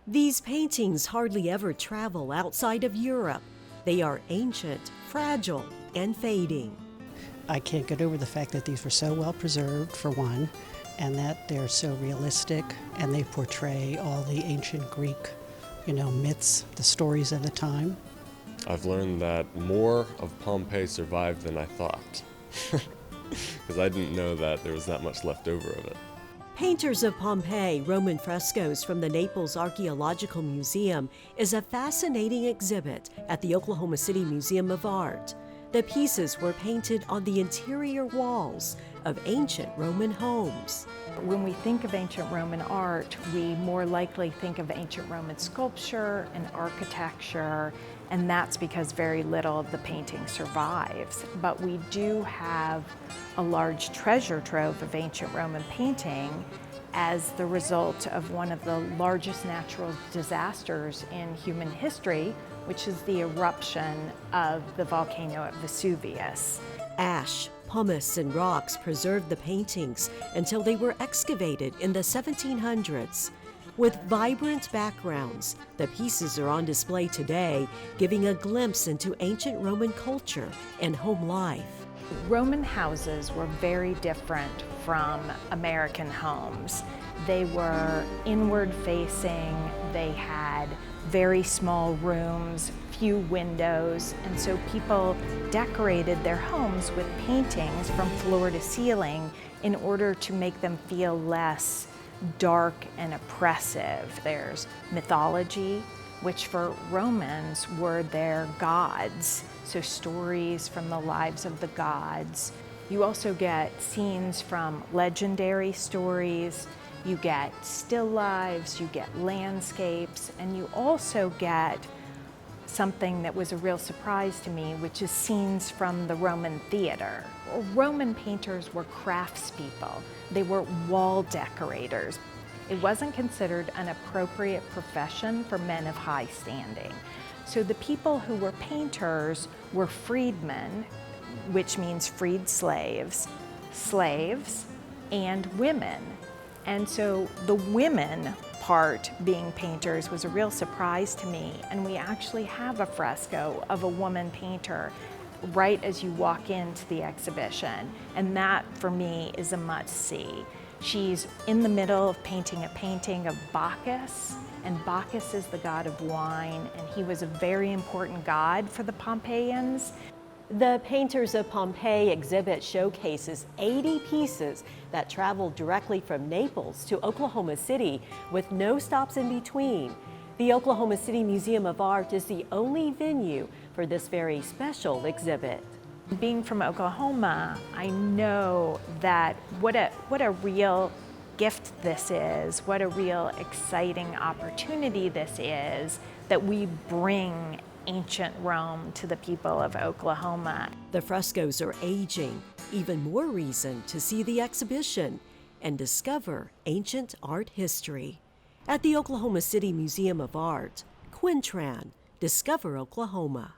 These paintings hardly ever travel outside of Europe. They are ancient, fragile, and fading. I can't get over the fact that these were so well preserved, for one, and that they're so realistic, and they portray all the ancient Greek, myths, the stories of the time. I've learned that more of Pompeii survived than I thought, because I didn't know that there was that much left over of it. Painters of Pompeii-Roman Frescoes from the Naples Archaeological Museum is a fascinating exhibit at the Oklahoma City Museum of Art. The pieces were painted on the interior walls of ancient Roman homes. When we think of ancient Roman art, we more likely think of ancient Roman sculpture and architecture, and that's because very little of the painting survives. But we do have a large treasure trove of ancient Roman painting as the result of one of the largest natural disasters in human history, which is the eruption of the volcano at Vesuvius. Ash, pumice, and rocks preserved the paintings until they were excavated in the 1700s. With vibrant backgrounds, the pieces are on display today, giving a glimpse into ancient Roman culture and home life. Roman houses were very different from American homes. They were inward facing, they had very small rooms, few windows, and so people decorated their homes with paintings from floor to ceiling in order to make them feel less dark and oppressive. There's mythology, which for Romans were their gods, so stories from the lives of the gods. You also get scenes from legendary stories, you get still lives, you get landscapes, and you also get something that was a real surprise to me, which is scenes from the Roman theater. Roman painters were craftspeople. They were wall decorators. It wasn't considered an appropriate profession for men of high standing. So the people who were painters were freedmen, which means freed slaves, slaves, and women. And so the women part, being painters, was a real surprise to me. And we actually have a fresco of a woman painter right as you walk into the exhibition. And that, for me, is a must-see. She's in the middle of painting a painting of Bacchus, and Bacchus is the god of wine, and he was a very important god for the Pompeians. The Painters of Pompeii exhibit showcases 80 pieces that traveled directly from Naples to Oklahoma City with no stops in between. The Oklahoma City Museum of Art is the only venue for this very special exhibit. Being from Oklahoma, I know that what a real gift this is, what a real exciting opportunity this is, that we bring ancient Rome to the people of Oklahoma. The frescoes are aging, even more reason to see the exhibition and discover ancient art history. At the Oklahoma City Museum of Art, QUIN TRAN, Discover Oklahoma.